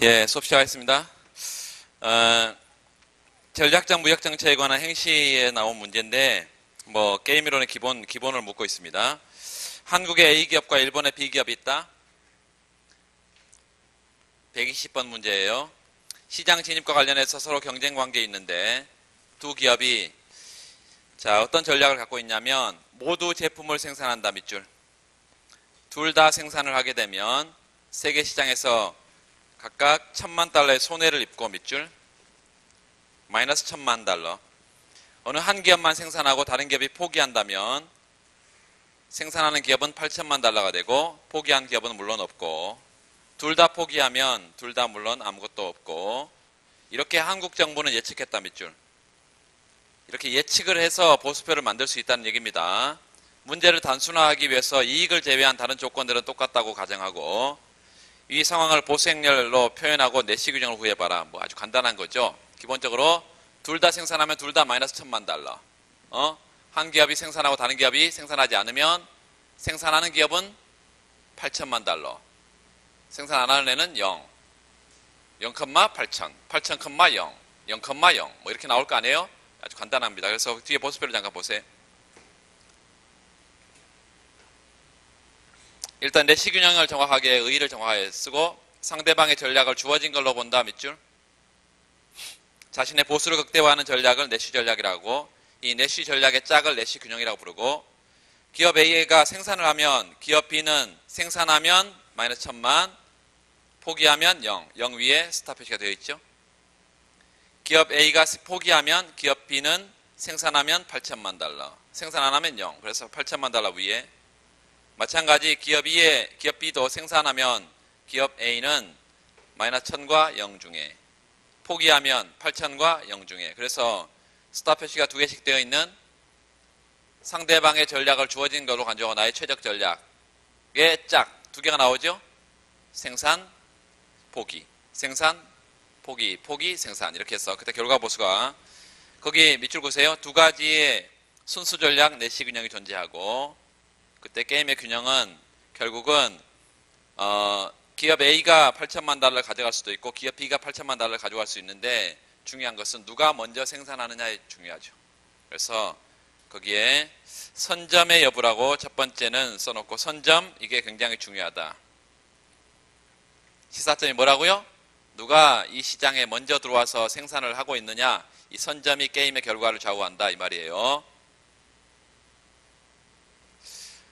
예, 수업 시작하겠습니다. 전략적 무역정책에 관한 행시에 나온 문제인데, 게임 이론의 기본을 묻고 있습니다. 한국의 A기업과 일본의 B기업이 있다. 120번 문제예요. 시장 진입과 관련해서 서로 경쟁 관계에 있는데, 두 기업이, 어떤 전략을 갖고 있냐면, 모두 제품을 생산한다, 밑줄. 둘 다 생산을 하게 되면, 세계 시장에서 각각 1000만 달러의 손해를 입고 밑줄 마이너스 1000만 달러. 어느 한 기업만 생산하고 다른 기업이 포기한다면 생산하는 기업은 8천만 달러가 되고 포기한 기업은 물론 없고, 둘 다 포기하면 둘 다 물론 아무것도 없고, 이렇게 한국 정부는 예측했다, 밑줄. 이렇게 예측을 해서 보수표를 만들 수 있다는 얘기입니다. 문제를 단순화하기 위해서 이익을 제외한 다른 조건들은 똑같다고 가정하고, 이 상황을 보수행렬로 표현하고 내시 규정을 구해봐라. 아주 간단한 거죠. 기본적으로 둘 다 생산하면 둘 다 마이너스 1000만 달러. 한 기업이 생산하고 다른 기업이 생산하지 않으면 생산하는 기업은 8천만 달러. 생산 안 하는 애는 0. 0,8천. 8천, 0. 0,0. 이렇게 나올 거 아니에요? 아주 간단합니다. 그래서 뒤에 보수표를 잠깐 보세요. 일단 내시 균형을 정확하게, 의의를 정확하게 쓰고 상대방의 전략을 주어진 걸로 본다, 밑줄. 자신의 보수를 극대화하는 전략을 내시 전략이라고, 이 내시 전략의 짝을 내시 균형이라고 부르고, 기업 A가 생산을 하면 기업 B는 생산하면 마이너스 1000만, 포기하면 0, 0 위에 스타 표시가 되어 있죠. 기업 A가 포기하면 기업 B는 생산하면 8천만 달러, 생산 안 하면 0, 그래서 8천만 달러 위에. 마찬가지 기업 B도 생산하면 기업 A는 마이너스 1000과 0 중에, 포기하면 8000과 0 중에, 그래서 스타 표시가 두 개씩 되어 있는 상대방의 전략을 주어진 걸로 간주하고 나의 최적 전략의 짝 두 개가 나오죠. 생산, 포기, 생산, 포기, 포기, 생산, 이렇게 해서 그때 결과 보수가, 거기 밑줄 보세요. 두 가지의 순수 전략 내시 균형이 존재하고, 그때 게임의 균형은 결국은 기업 A가 8천만 달러를 가져갈 수도 있고 기업 B가 8천만 달러를 가져갈 수 있는데, 중요한 것은 누가 먼저 생산하느냐에 중요하죠. 그래서 거기에 선점의 여부라고 첫 번째는 써놓고, 선점, 이게 굉장히 중요하다. 시사점이 뭐라고요? 누가 이 시장에 먼저 들어와서 생산을 하고 있느냐, 이 선점이 게임의 결과를 좌우한다, 이 말이에요.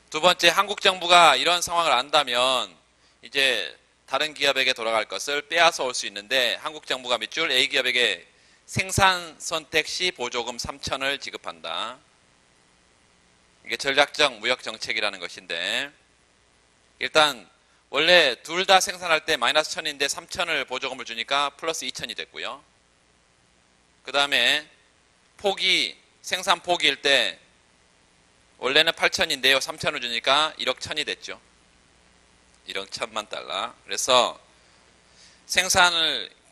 두 번째, 한국 정부가 이런 상황을 안다면 이제 다른 기업에게 돌아갈 것을 빼앗아 올 수 있는데, 한국 정부가 밑줄 A기업에게 생산 선택 시 보조금 3천을 지급한다. 이게 전략적 무역 정책이라는 것인데, 일단 원래 둘 다 생산할 때 마이너스 1000인데 3000을 보조금을 주니까 플러스 2000이 됐고요. 그 다음에 생산 포기일 때 원래는 8천인데요. 3천을 주니까 1억 1000이 됐죠. 1억 1000만 달러. 그래서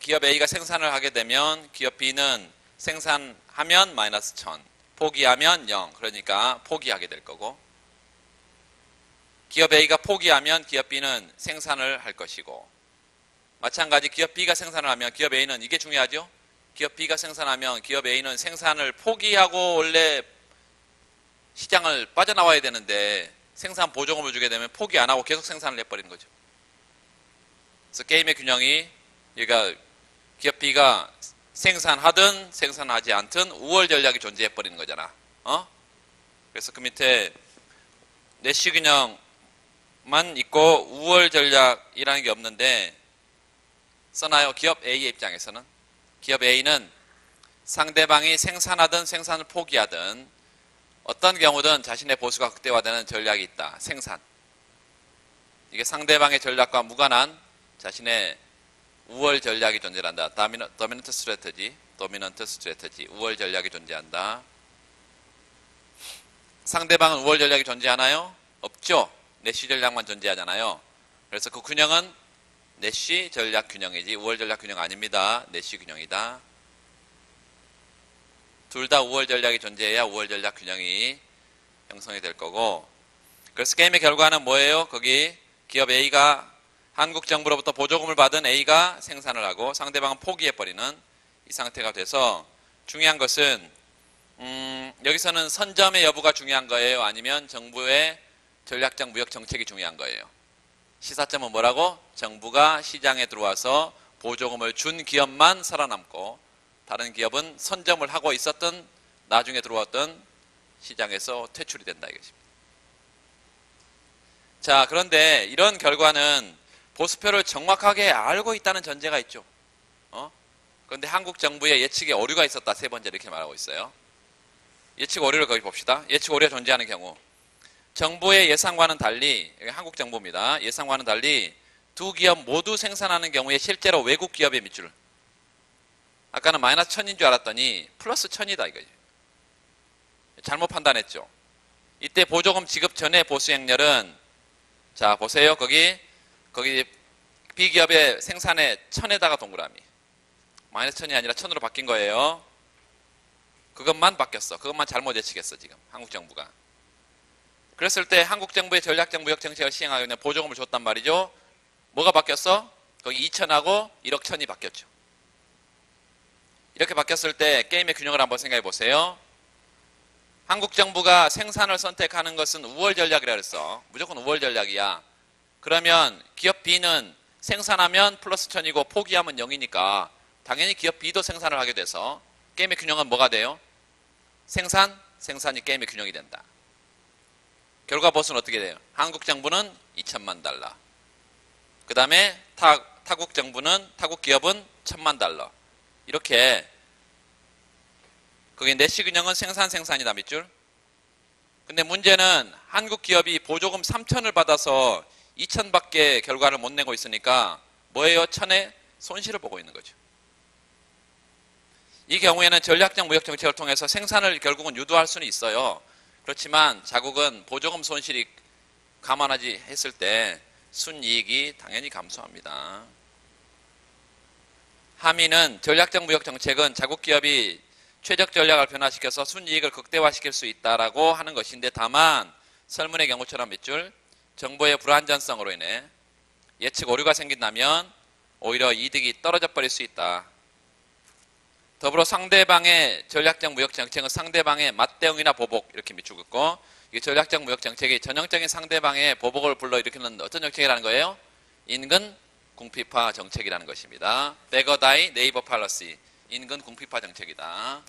기업 A가 생산을 하게 되면 기업 B는 생산하면 마이너스 1000, 포기하면 0. 그러니까 포기하게 될 거고, 기업 A가 포기하면 기업 B는 생산을 할 것이고, 마찬가지 기업 B가 생산을 하면 기업 A는, 이게 중요하죠. 기업 B가 생산하면 기업 A는 생산을 포기하고 원래 시장을 빠져나와야 되는데 생산 보조금을 주게 되면 포기 안 하고 계속 생산을 해버리는 거죠. 그래서 게임의 균형이, 그러니까 기업 B가 생산하든 생산하지 않든 우월 전략이 존재해버리는 거잖아. 그래서 그 밑에 내시 균형만 있고 우월 전략이라는 게 없는데 써놔요. 기업 A의 입장에서는, 기업 A는 상대방이 생산하든 생산을 포기하든 어떤 경우든 자신의 보수가 극대화되는 전략이 있다. 생산. 이게 상대방의 전략과 무관한 자신의 우월 전략이 존재한다. 도미넌트 스트래터지, 우월 전략이 존재한다. 상대방은 우월 전략이 존재하나요? 없죠. 내시 전략만 존재하잖아요. 그래서 그 균형은 내시 전략 균형이지 우월 전략 균형 아닙니다. 내시 균형이다. 둘 다 우월 전략이 존재해야 우월 전략 균형이 형성이 될 거고, 그래서 게임의 결과는 뭐예요? 거기 기업 A가 한국 정부로부터 보조금을 받은 A가 생산을 하고 상대방은 포기해버리는 이 상태가 돼서 중요한 것은 여기서는 선점의 여부가 중요한 거예요? 아니면 정부의 전략적 무역 정책이 중요한 거예요? 시사점은 뭐라고? 정부가 시장에 들어와서 보조금을 준 기업만 살아남고 다른 기업은 선점을 하고 있었던 나중에 들어왔던 시장에서 퇴출이 된다 이것입니다. 자, 그런데 이런 결과는 보수표를 정확하게 알고 있다는 전제가 있죠. 그런데 한국 정부의 예측에 오류가 있었다. 세 번째 이렇게 말하고 있어요. 예측 오류를 거기 봅시다. 예측 오류가 존재하는 경우 정부의 예상과는 달리, 여기 한국 정부입니다. 예상과는 달리 두 기업 모두 생산하는 경우에 실제로 외국 기업의 밑줄, 아까는 마이너스 1000인 줄 알았더니 플러스 1000이다 이거죠. 잘못 판단했죠. 이때 보조금 지급 전의 보수행렬은, 자 보세요. 거기 B기업의 생산에 1000에다가 동그라미, 마이너스 1000이 아니라 1000으로 바뀐 거예요. 그것만 바뀌었어. 그것만 잘못 예측했어 지금 한국 정부가. 그랬을 때 한국 정부의 전략적 무역 정책을 시행하기 위해 보조금을 줬단 말이죠. 뭐가 바뀌었어? 거기 2000하고 1억 1000이 바뀌었죠. 이렇게 바뀌었을 때 게임의 균형을 한번 생각해 보세요. 한국 정부가 생산을 선택하는 것은 우월 전략이라 그랬어. 무조건 우월 전략이야. 그러면 기업 B는 생산하면 플러스 1000이고 포기하면 0이니까 당연히 기업 B도 생산을 하게 돼서 게임의 균형은 뭐가 돼요? 생산이 게임의 균형이 된다. 결과 보수는 어떻게 돼요? 한국 정부는 2천만 달러. 그 다음에 타국 기업은 1000만 달러. 이렇게 거기 내시 균형은 생산이다 밑줄. 근데 문제는 한국 기업이 보조금 3천을 받아서 2천밖에 결과를 못 내고 있으니까 뭐예요? 1000의 손실을 보고 있는 거죠. 이 경우에는 전략적 무역 정책을 통해서 생산을 결국은 유도할 수는 있어요. 그렇지만 자국은 보조금 손실이 감안하지 했을 때 순이익이 당연히 감소합니다. 함의는 전략적 무역 정책은 자국 기업이 최적 전략을 변화시켜서 순이익을 극대화시킬 수 있다라고 하는 것인데, 다만 설문의 경우처럼 밑줄 정보의 불안전성으로 인해 예측 오류가 생긴다면 오히려 이득이 떨어져 버릴 수 있다. 더불어 상대방의 전략적 무역 정책은 상대방의 맞대응이나 보복, 이렇게 밑줄 긋고, 이 전략적 무역 정책이 전형적인 상대방의 보복을 불러일으키는 어떤 정책이라는 거예요? 인근 궁핍화 정책이라는 것입니다. beggar die neighbor policy, 인근 궁핍화 정책이다.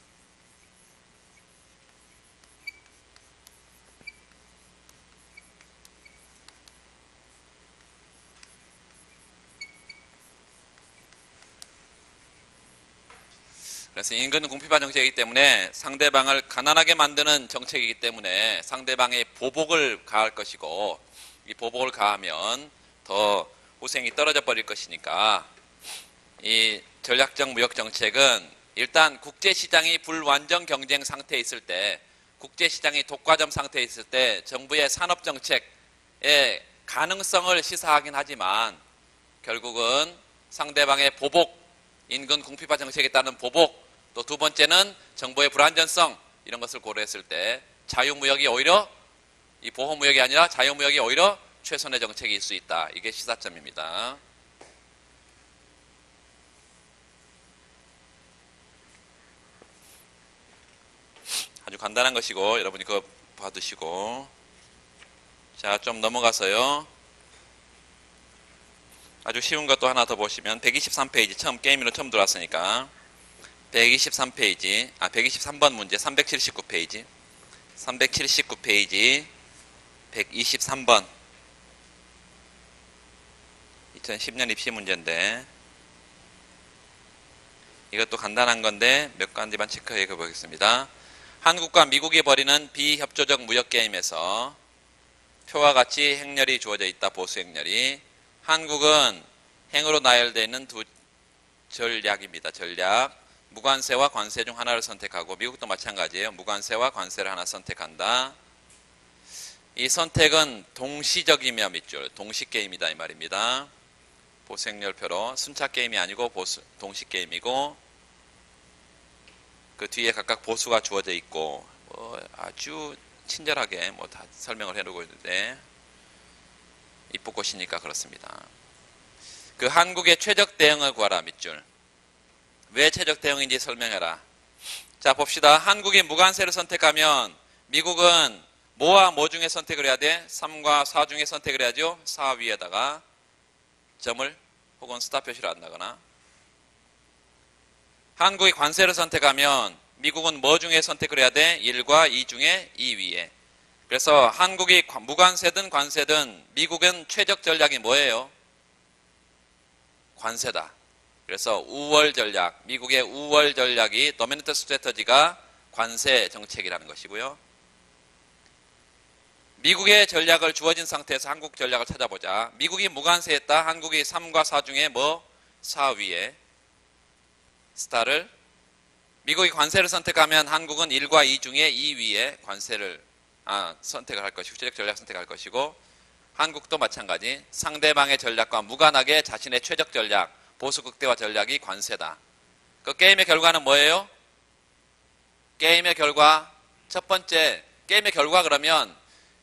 그래서 인근 궁핍화 정책이기 때문에 상대방을 가난하게 만드는 정책이기 때문에 상대방의 보복을 가할 것이고, 이 보복을 가하면 더 후생이 떨어져 버릴 것이니까 이 전략적 무역 정책은 일단 국제시장이 불완전 경쟁 상태에 있을 때, 국제시장이 독과점 상태에 있을 때 정부의 산업정책의 가능성을 시사하긴 하지만 결국은 상대방의 보복, 인근 궁핍화 정책에 따른 보복, 또 두 번째는 정보의 불안전성, 이런 것을 고려했을 때 자유무역이 오히려, 이 보호무역이 아니라 자유무역이 오히려 최선의 정책일 수 있다. 이게 시사점입니다. 아주 간단한 것이고 여러분이 그거 봐두시고, 자, 좀 넘어가서요. 아주 쉬운 것도 하나 더 보시면 123페이지, 게임으로 처음 들어왔으니까 123번 문제, 379페이지 123번 2010년 입시 문제인데, 이것도 간단한 건데 몇 가지만 체크해 보겠습니다. 한국과 미국이 벌이는 비협조적 무역 게임에서 표와 같이 행렬이 주어져 있다. 보수 행렬이. 한국은 행으로 나열되어 있는 두 전략입니다. 전략. 무관세와 관세 중 하나를 선택하고, 미국도 마찬가지예요. 무관세와 관세를 하나 선택한다. 이 선택은 동시적이며 밑줄, 동시게임이다 이 말입니다. 보수 행렬표로 순차 게임이 아니고 동시 게임이고, 그 뒤에 각각 보수가 주어져 있고, 아주 친절하게 다 설명을 해놓고 있는데 이쁘꽃이니까 그렇습니다. 그 한국의 최적 대응을 구하라 밑줄. 왜 최적 대응인지 설명해라. 자, 봅시다. 한국이 무관세를 선택하면 미국은 뭐와 뭐 중에 선택을 해야 돼? 3과 4 중에 선택을 해야죠. 4 위에다가 점을 혹은 스타 표시를 한다거나. 한국이 관세를 선택하면 미국은 뭐 중에 선택을 해야 돼? 1과 2 중에 2 위에. 그래서 한국이 무관세든 관세든 미국은 최적 전략이 뭐예요? 관세다. 그래서 우월 전략, 미국의 우월 전략이 도미넌트 스트래터지가 관세 정책이라는 것이고요. 미국의 전략을 주어진 상태에서 한국 전략을 찾아보자. 미국이 무관세했다. 한국이 3과 4 중에 뭐? 4 위에 스타를. 미국이 관세를 선택하면 한국은 1과 2 중에 2 위에 관세를 선택을 할 것이고 최적 전략 선택할 것이고 한국도 마찬가지 상대방의 전략과 무관하게 자신의 최적 전략 보수 극대화 전략이 관세다. 그 게임의 결과는 뭐예요? 게임의 결과 첫 번째 게임의 결과 그러면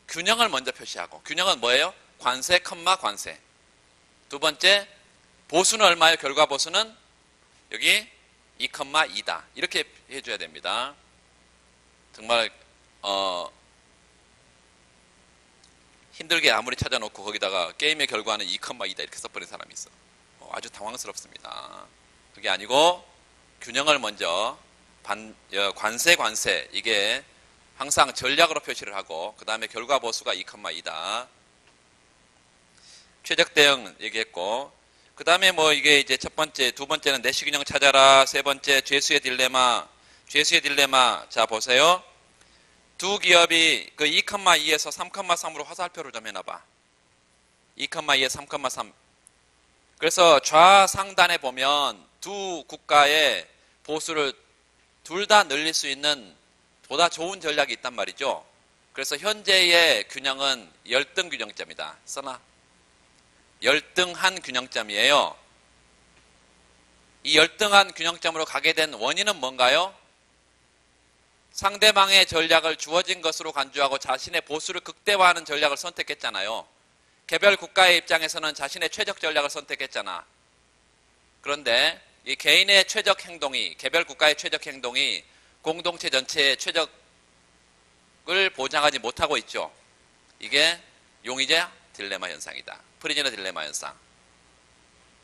균형을 먼저 표시하고 균형은 뭐예요? 관세, 관세. 두 번째 보수는 얼마예요? 결과 보수는 여기 2,2다. 이렇게 해줘야 됩니다. 정말 힘들게 아무리 찾아놓고 거기다가 게임의 결과는 2,2다 이렇게 써버린 사람이 있어. 아주 당황스럽습니다. 그게 아니고 균형을 먼저 관세 이게 항상 전략으로 표시를 하고 그 다음에 결과 보수가 2,2다. 최적 대응 얘기했고 그 다음에 뭐 이게 이제 첫 번째, 두 번째는 내시 균형 찾아라. 세 번째 죄수의 딜레마. 자 보세요. 두 기업이 그 2,2에서 3,3으로 화살표를 좀 해놔봐. 2,2에 3,3. 그래서 좌상단에 보면 두 국가의 보수를 둘 다 늘릴 수 있는 보다 좋은 전략이 있단 말이죠. 그래서 현재의 균형은 열등 균형점이다. 써놔. 열등한 균형점이에요. 이 열등한 균형점으로 가게 된 원인은 뭔가요? 상대방의 전략을 주어진 것으로 간주하고 자신의 보수를 극대화하는 전략을 선택했잖아요. 개별 국가의 입장에서는 자신의 최적 전략을 선택했잖아. 그런데 이 개인의 최적 행동이, 개별 국가의 최적 행동이 공동체 전체의 최적을 보장하지 못하고 있죠. 이게 용의자 딜레마 현상이다. 프리즈너 딜레마 현상.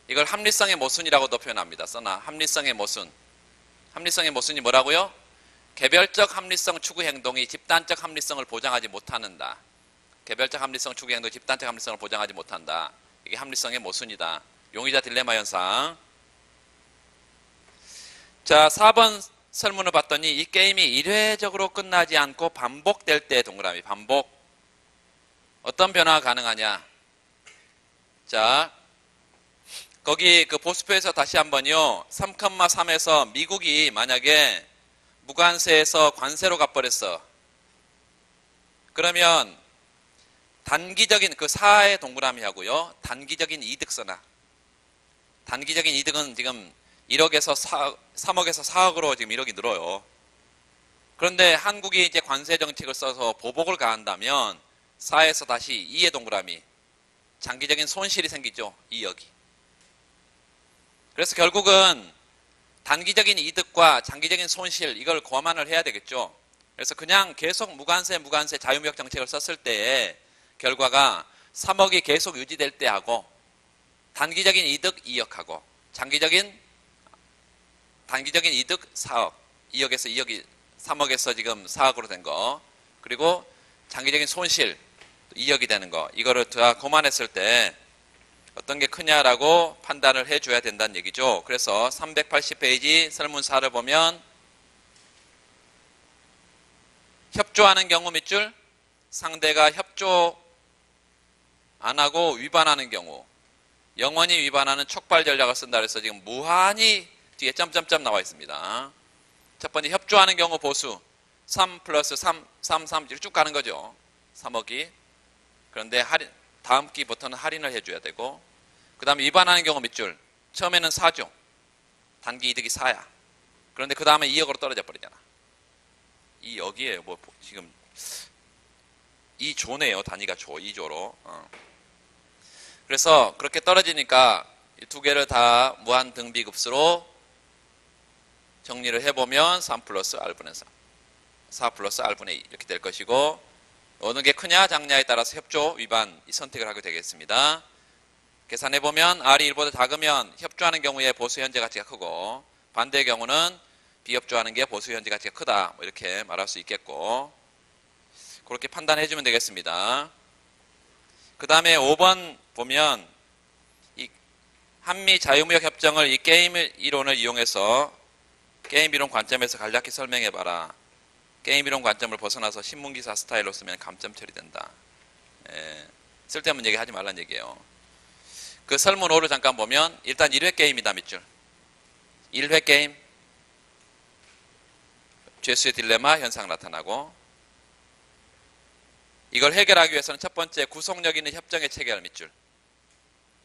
이걸 합리성의 모순이라고도 표현합니다. 써나 합리성의 모순. 합리성의 모순이 뭐라고요? 개별적 합리성 추구 행동이 집단적 합리성을 보장하지 못한다. 개별적 합리성 추구 행동이 집단적 합리성을 보장하지 못한다. 이게 합리성의 모순이다. 용의자 딜레마 현상. 자, 4번 설문을 봤더니 이 게임이 일회적으로 끝나지 않고 반복될 때 동그라미 반복. 어떤 변화가 가능하냐? 자, 거기 그 보수표에서 다시 한번요. 3,3에서 미국이 만약에 무관세에서 관세로 가버렸어. 그러면 단기적인 그 4의 동그라미 하고요. 단기적인 이득 써나. 단기적인 이득은 지금 1억에서 3억에서 4억으로 지금 1억이 늘어요. 그런데 한국이 이제 관세 정책을 써서 보복을 가한다면 4에서 다시 2의 동그라미. 장기적인 손실이 생기죠. 2억이. 그래서 결국은 단기적인 이득과 장기적인 손실 이걸 고만을 해야 되겠죠. 그래서 그냥 계속 무관세 자유무역 정책을 썼을 때의 결과가 3억이 계속 유지될 때 하고 단기적인 이득 2억하고 단기적인 이득 4억 2억에서 2억이 3억에서 지금 4억으로 된 거 그리고 장기적인 손실 2억이 되는 거 이거를 다 고만했을 때 어떤 게 크냐라고 판단을 해줘야 된다는 얘기죠. 그래서 380페이지 설문사를 보면 협조하는 경우 밑줄 상대가 협조 안 하고 위반하는 경우 영원히 위반하는 촉발 전략을 쓴다 그래서 지금 무한히 뒤에 점점점 나와 있습니다. 첫 번째 협조하는 경우 보수 3 플러스 3 이렇게 쭉 가는 거죠. 3억이. 그런데 다음 기부터는 할인을 해줘야 되고 그 다음에 위반하는 경우 밑줄 처음에는 4죠. 단기 이득이 4야. 그런데 그 다음에 2억으로 떨어져 버리잖아. 2억이에요. 뭐 지금 2조네요. 단위가 조 2조로. 그래서 그렇게 떨어지니까 이 두 개를 다 무한 등비급수로 정리를 해보면 3 플러스 R분의 3, 4 플러스 R분의 2 이렇게 될 것이고, 어느 게 크냐 작냐에 따라서 협조 위반 이 선택을 하게 되겠습니다. 계산해보면 R이 1보다 작으면 협조하는 경우에 보수 현재 가치가 크고, 반대의 경우는 비협조하는 게 보수 현재 가치가 크다, 뭐 이렇게 말할 수 있겠고, 그렇게 판단해 주면 되겠습니다. 그 다음에 5번 보면 이 한미 자유무역 협정을 이 게임 이론을 이용해서 게임 이론 관점에서 간략히 설명해봐라. 게임 이론 관점을 벗어나서 신문기사 스타일로 쓰면 감점 처리된다. 쓸데없는 얘기 하지 말란 얘기예요. 그 설문 5를 잠깐 보면 일단 1회 게임이다 밑줄. 1회 게임, 죄수의 딜레마 현상 나타나고, 이걸 해결하기 위해서는 첫 번째 구속력 있는 협정의 체결 밑줄.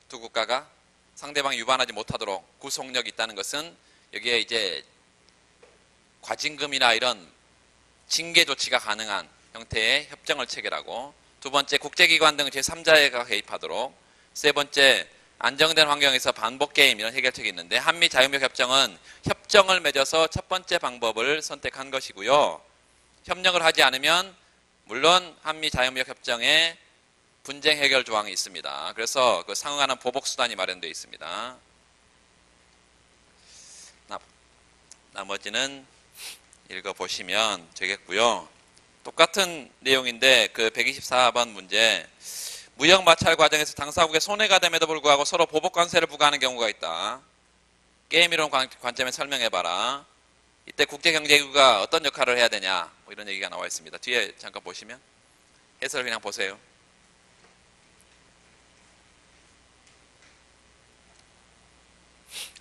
두 국가가 상대방이 위반하지 못하도록 구속력이 있다는 것은 여기에 이제 과징금이나 이런 징계 조치가 가능한 형태의 협정을 체결하고, 두 번째 국제기관 등 제3자가 개입하도록, 세 번째 안정된 환경에서 반복 게임 이런 해결책이 있는데, 한미 자유무역 협정은 협정을 맺어서 첫 번째 방법을 선택한 것이고요. 협력을 하지 않으면 물론 한미 자유무역 협정에 분쟁 해결 조항이 있습니다. 그래서 그 상응하는 보복 수단이 마련되어 있습니다. 나머지는 읽어보시면 되겠고요. 똑같은 내용인데 그 124번 문제, 무역 마찰 과정에서 당사국에 손해가 됨에도 불구하고 서로 보복 관세를 부과하는 경우가 있다. 게임 이론 관점에 설명해봐라. 이때 국제경제기구가 어떤 역할을 해야 되냐, 뭐 이런 얘기가 나와 있습니다. 뒤에 잠깐 보시면 해설을 그냥 보세요.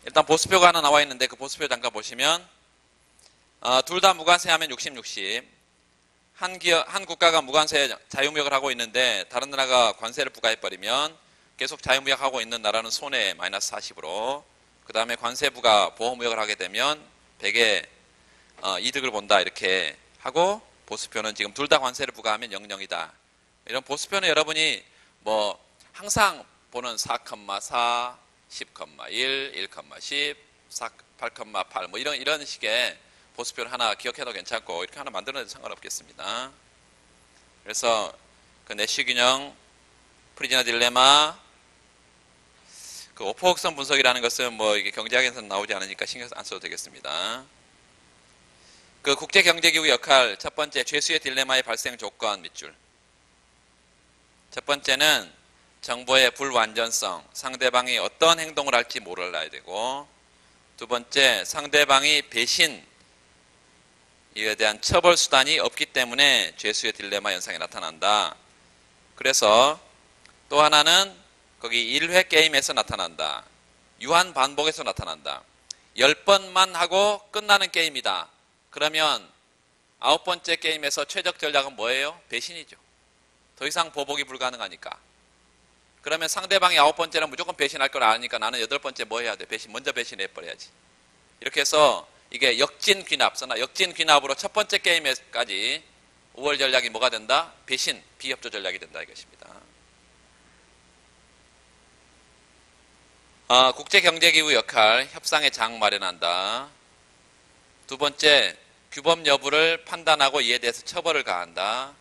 일단 보수표가 하나 나와 있는데 그 보수표 잠깐 보시면 둘 다 무관세 하면 60, 60. 한 국가가 무관세 자유무역을 하고 있는데 다른 나라가 관세를 부과해버리면 계속 자유무역하고 있는 나라는 손해 마이너스 40으로, 그 다음에 관세 부과 보호무역을 하게 되면 100의 이득을 본다 이렇게 하고, 보수표는 지금 둘 다 관세를 부과하면 00이다. 이런 보수표는 여러분이 뭐 항상 보는 4,4, 10,1, 1,10, 8,8 뭐 이런 식의 보수표를 하나 기억해도 괜찮고, 이렇게 하나 만들어도 상관없겠습니다. 그래서 그 내시균형, 프리즈너 딜레마, 그 오포곡선 분석이라는 것은 뭐 이게 경제학에서는 나오지 않으니까 신경 안 써도 되겠습니다. 그 국제경제기구 역할, 첫 번째 죄수의 딜레마의 발생 조건 밑줄. 첫 번째는 정보의 불완전성, 상대방이 어떤 행동을 할지 몰라야 되고, 두 번째 상대방이 배신, 이에 대한 처벌 수단이 없기 때문에 죄수의 딜레마 현상이 나타난다. 그래서 또 하나는 거기 1회 게임에서 나타난다. 유한 반복에서 나타난다. 10번만 하고 끝나는 게임이다. 그러면 9번째 게임에서 최적 전략은 뭐예요? 배신이죠. 더 이상 보복이 불가능하니까. 그러면 상대방이 9번째는 무조건 배신할 걸 아니까 나는 8번째 뭐 해야 돼? 먼저 배신해버려야지. 이렇게 해서 이게 역진귀납, 역진귀납으로 첫 번째 게임에까지 5월 전략이 뭐가 된다? 배신, 비협조 전략이 된다 이것입니다. 국제경제기구 역할, 협상의 장 마련한다. 두 번째, 규범 여부를 판단하고 이에 대해서 처벌을 가한다.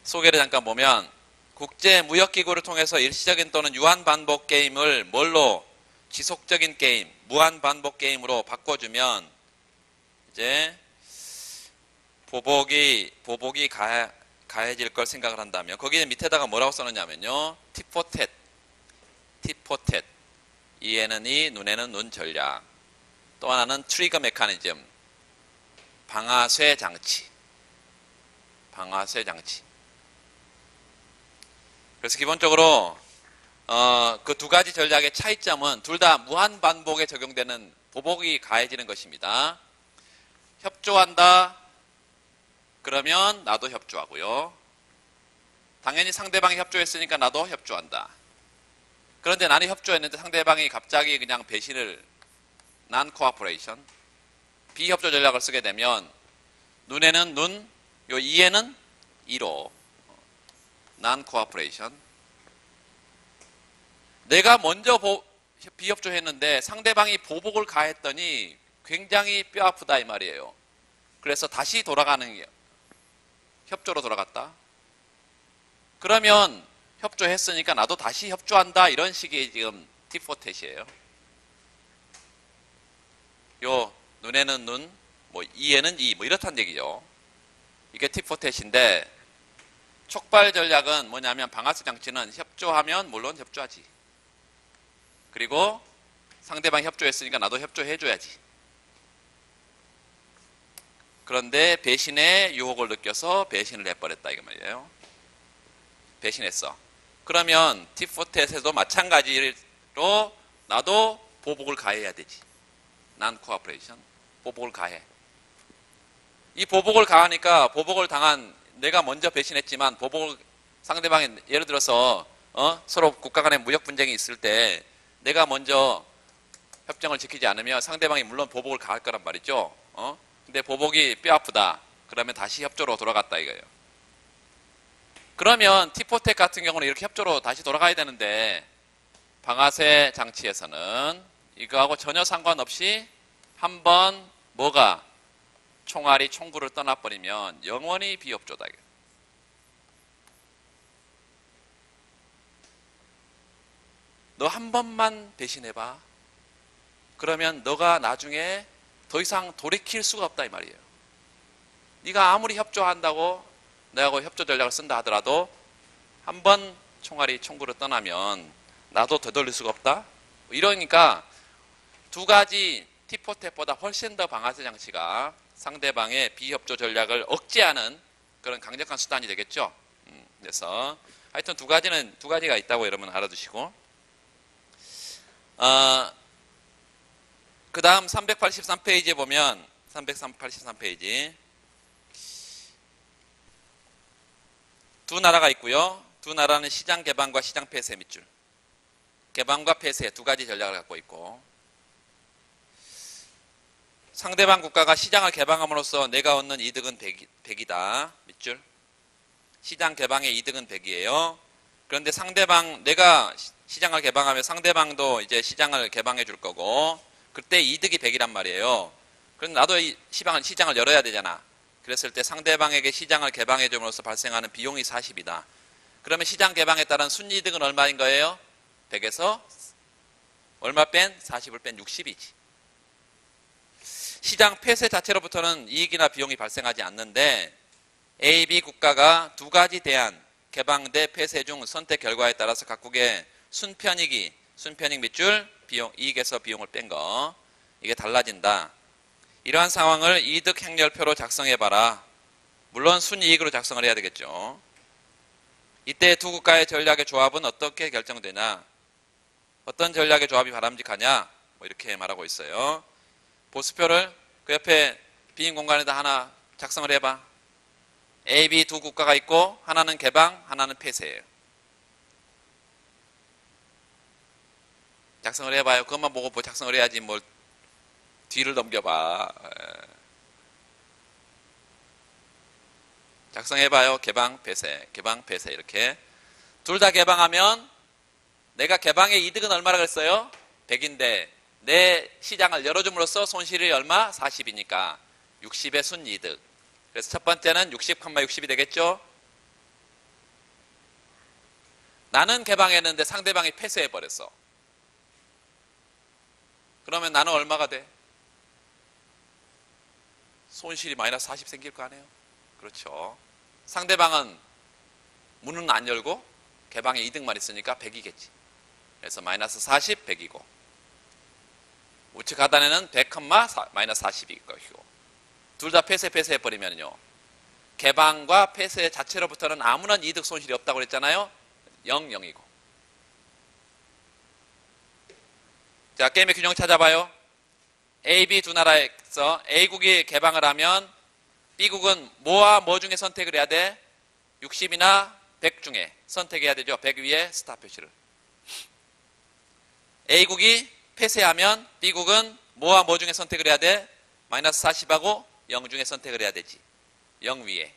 소개를 잠깐 보면 국제무역기구를 통해서 일시적인 또는 유한 반복 게임을 뭘로? 지속적인 게임, 무한 반복 게임으로 바꿔주면 이제 보복이 가해질 걸 생각을 한다면, 거기에 밑에다가 뭐라고 써놓냐면요, tit-for-tat, 이에는 이, 눈에는 눈 전략. 또 하나는 트리거 메커니즘, 방아쇠 장치. 그래서 기본적으로 그 두 가지 전략의 차이점은 둘 다 무한 반복에 적용되는 보복이 가해지는 것입니다. 협조한다 그러면 나도 협조하고요. 당연히 상대방이 협조했으니까 나도 협조한다. 그런데 나는 협조했는데 상대방이 갑자기 그냥 배신을, non-cooperation, 비협조 전략을 쓰게 되면 눈에는 눈, 요 이에는 이로 non-cooperation. 내가 먼저 비협조했는데 상대방이 보복을 가했더니 굉장히 뼈 아프다 이 말이에요. 그래서 다시 돌아가는 게 협조로 돌아갔다. 그러면 협조했으니까 나도 다시 협조한다 이런 식의 지금 팁포텟이에요. 요 눈에는 눈, 뭐 이에는 이, 뭐 이렇다는 얘기죠. 이게 팁포텟인데 촉발 전략은 뭐냐면 방아쇠 장치는 협조하면 물론 협조하지. 그리고 상대방이 협조했으니까 나도 협조해줘야지. 그런데 배신의 유혹을 느껴서 배신을 해버렸다 이거 말이에요. 배신했어. 그러면 팁포텟에도 마찬가지로 나도 보복을 가해야 되지. 난 코어퍼레이션. 보복을 가해. 이 보복을 가하니까 보복을 당한 내가 먼저 배신했지만 보복을 상대방이 예를 들어서 서로 국가 간의 무역 분쟁이 있을 때 내가 먼저 협정을 지키지 않으면 상대방이 물론 보복을 가할 거란 말이죠. 근데 보복이 뼈 아프다. 그러면 다시 협조로 돌아갔다 이거예요. 그러면 팁포텟 같은 경우는 이렇게 협조로 다시 돌아가야 되는데 방아쇠 장치에서는 이거하고 전혀 상관없이 한번 뭐가 총알이 총구를 떠나버리면 영원히 비협조다. 너 한 번만 배신해봐. 그러면 너가 나중에 더 이상 돌이킬 수가 없다 이 말이에요. 네가 아무리 협조한다고 내하고 협조 전략을 쓴다 하더라도 한 번 총알이 총구를 떠나면 나도 되돌릴 수가 없다. 이러니까 두 가지 팁포텟보다 훨씬 더 방아쇠 장치가 상대방의 비협조 전략을 억제하는 그런 강력한 수단이 되겠죠. 그래서 하여튼 두 가지가 있다고 여러분 알아두시고, 그 다음 383페이지에 보면 383페이지 두 나라가 있고요. 두 나라는 시장 개방과 시장 폐쇄 밑줄. 개방과 폐쇄 두 가지 전략을 갖고 있고, 상대방 국가가 시장을 개방함으로써 내가 얻는 이득은 100이다. 밑줄. 시장 개방의 이득은 100이에요. 그런데 내가 시장을 개방하면 상대방도 이제 시장을 개방해 줄 거고, 그때 이득이 100이란 말이에요. 그럼 나도 이 시장을 열어야 되잖아. 그랬을 때 상대방에게 시장을 개방해 줌으로써 발생하는 비용이 40이다. 그러면 시장 개방에 따른 순이득은 얼마인 거예요? 100에서 얼마 뺀? 40을 뺀 60이지. 시장 폐쇄 자체로부터는 이익이나 비용이 발생하지 않는데 A, B 국가가 두 가지 대안, 개방 대 폐쇄 중 선택 결과에 따라서 각국의 순편익 밑줄, 이익에서 비용을 뺀 거, 이게 달라진다. 이러한 상황을 이득 행렬표로 작성해봐라. 물론 순이익으로 작성을 해야 되겠죠. 이때 두 국가의 전략의 조합은 어떻게 결정되냐? 어떤 전략의 조합이 바람직하냐? 뭐 이렇게 말하고 있어요. 보수표를 그 옆에 빈 공간에다 하나 작성을 해봐. A, B 두 국가가 있고 하나는 개방, 하나는 폐쇄예요. 작성을 해봐요. 그것만 보고 작성을 해야지 뭘 뒤를 넘겨봐. 작성해봐요. 개방, 폐쇄, 개방, 폐쇄 이렇게. 둘 다 개방하면 내가 개방의 이득은 얼마라 그랬어요? 100인데 내 시장을 열어줌으로써 손실이 얼마? 40이니까 60의 순이득. 그래서 첫 번째는 60,60이 되겠죠? 나는 개방했는데 상대방이 폐쇄해버렸어. 그러면 나는 얼마가 돼? 손실이 마이너스 40 생길 거 아니에요? 그렇죠. 상대방은 문은 안 열고 개방의 이득만 있으니까 100이겠지. 그래서 마이너스 40, 100이고 우측 하단에는 100, 마이너스 40일 것이고, 둘 다 폐쇄해버리면요. 개방과 폐쇄 자체로부터는 아무런 이득 손실이 없다고 그랬잖아요. 0, 0이고. 자, 게임의 균형 찾아봐요. A, B 두 나라에서 A국이 개방을 하면 B국은 뭐와 뭐 중에 선택을 해야 돼? 60이나 100 중에 선택해야 되죠. 100 위에 스탑 표시를. A국이 폐쇄하면 B국은 뭐와 뭐 중에 선택을 해야 돼? 마이너스 40하고 0 중에 선택을 해야 되지. 0 위에.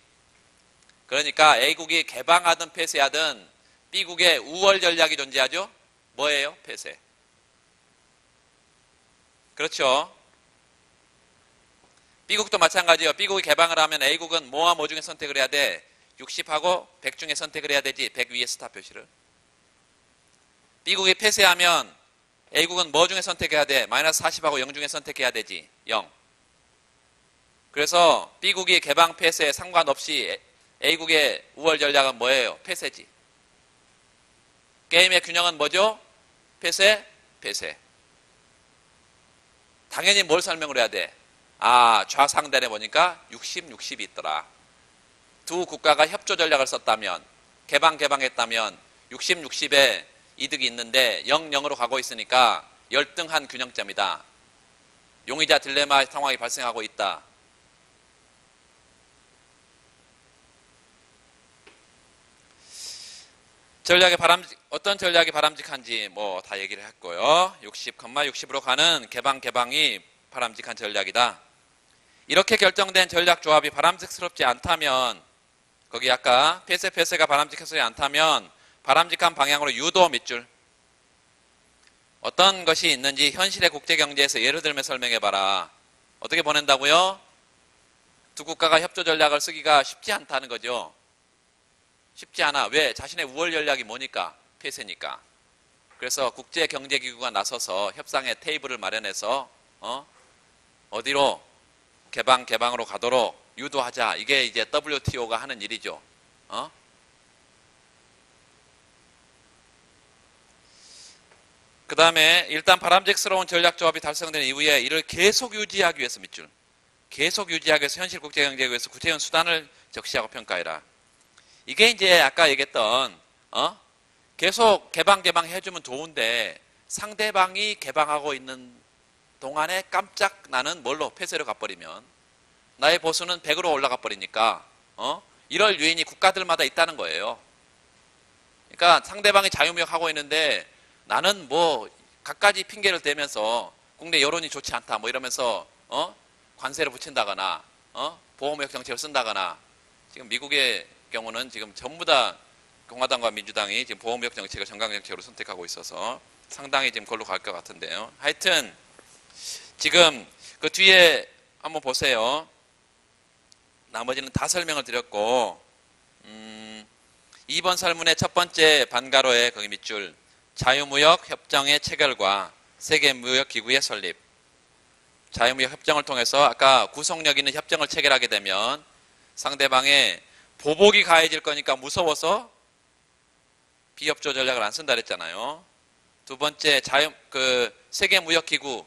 그러니까 A국이 개방하든 폐쇄하든 B국의 우월 전략이 존재하죠. 뭐예요? 폐쇄. 그렇죠. B국도 마찬가지예요. B국이 개방을 하면 A국은 뭐와 뭐 중에 선택을 해야 돼? 60하고 100 중에 선택을 해야 되지. 100 위에 스탑 표시를. B국이 폐쇄하면 A국은 뭐 중에 선택해야 돼? 마이너스 40하고 0 중에 선택해야 되지. 0. 그래서 B국이 개방 폐쇄에 상관없이 A국의 우월 전략은 뭐예요? 폐쇄지. 게임의 균형은 뭐죠? 폐쇄, 폐쇄. 당연히 뭘 설명을 해야 돼? 아, 좌상단에 보니까 60, 60이 있더라. 두 국가가 협조 전략을 썼다면, 개방했다면 60, 60에 이득이 있는데 0, 0으로 가고 있으니까 열등한 균형점이다. 용의자 딜레마 상황이 발생하고 있다. 어떤 전략이 바람직한지 뭐 다 얘기를 했고요. 60, 60으로 가는 개방이 바람직한 전략이다. 이렇게 결정된 전략 조합이 바람직스럽지 않다면, 거기 아까 폐쇄가 바람직하지 않다면 바람직한 방향으로 유도 밑줄. 어떤 것이 있는지 현실의 국제경제에서 예를 들면 설명해봐라. 어떻게 보낸다고요? 두 국가가 협조 전략을 쓰기가 쉽지 않다는 거죠. 쉽지 않아. 왜? 자신의 우월 전략이 뭐니까? 폐쇄니까. 그래서 국제경제기구가 나서서 협상의 테이블을 마련해서 어디로 개방으로 가도록 유도하자. 이게 이제 WTO가 하는 일이죠. 그 다음에 일단 바람직스러운 전략 조합이 달성된 이후에 이를 계속 유지하기 위해서 밑줄. 계속 유지하기 위해서 현실 국제경제기구에서 구체적인 수단을 적시하고 평가해라. 이게 이제 아까 얘기했던 계속 개방 해주면 좋은데 상대방이 개방하고 있는 동안에 깜짝 나는 뭘로 폐쇄로 가버리면 나의 보수는 100으로 올라가 버리니까 이럴 요인이 국가들마다 있다는 거예요. 그러니까 상대방이 자유무역하고 있는데 나는 뭐 갖가지 핑계를 대면서 국내 여론이 좋지 않다 뭐 이러면서 관세를 붙인다거나 보호무역 정책을 쓴다거나. 지금 미국의 경우는 지금 전부 다 공화당과 민주당이 지금 보호무역 정책을 정강 정책으로 선택하고 있어서 상당히 지금 그걸로 갈 것 같은데요. 하여튼 지금 그 뒤에 한번 보세요. 나머지는 다 설명을 드렸고 2번 설문의 첫 번째 반가로의 거기 밑줄 자유무역 협정의 체결과 세계무역기구의 설립. 자유무역 협정을 통해서 아까 구속력 있는 협정을 체결하게 되면 상대방의 보복이 가해질 거니까 무서워서 비협조 전략을 안 쓴다 그랬잖아요. 두 번째 세계무역기구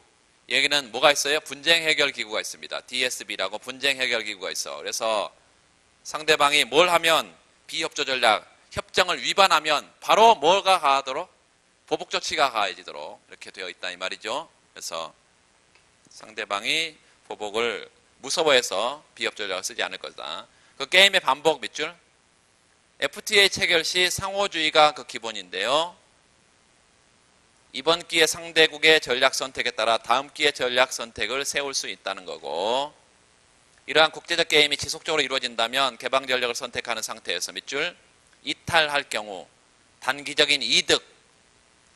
여기는 뭐가 있어요? 분쟁해결기구가 있습니다. DSB라고 분쟁해결기구가 있어. 그래서 상대방이 뭘 하면 비협조 전략 협정을 위반하면 바로 뭐가 가하도록 보복 조치가 가해지도록 이렇게 되어 있다 이 말이죠. 그래서 상대방이 보복을 무서워해서 비협조 전략을 쓰지 않을 거다. 그 게임의 반복 밑줄. FTA 체결 시 상호주의가 그 기본인데요. 이번 기회 상대국의 전략 선택에 따라 다음 기회 전략 선택을 세울 수 있다는 거고, 이러한 국제적 게임이 지속적으로 이루어진다면 개방 전략을 선택하는 상태에서 밑줄 이탈할 경우 단기적인 이득,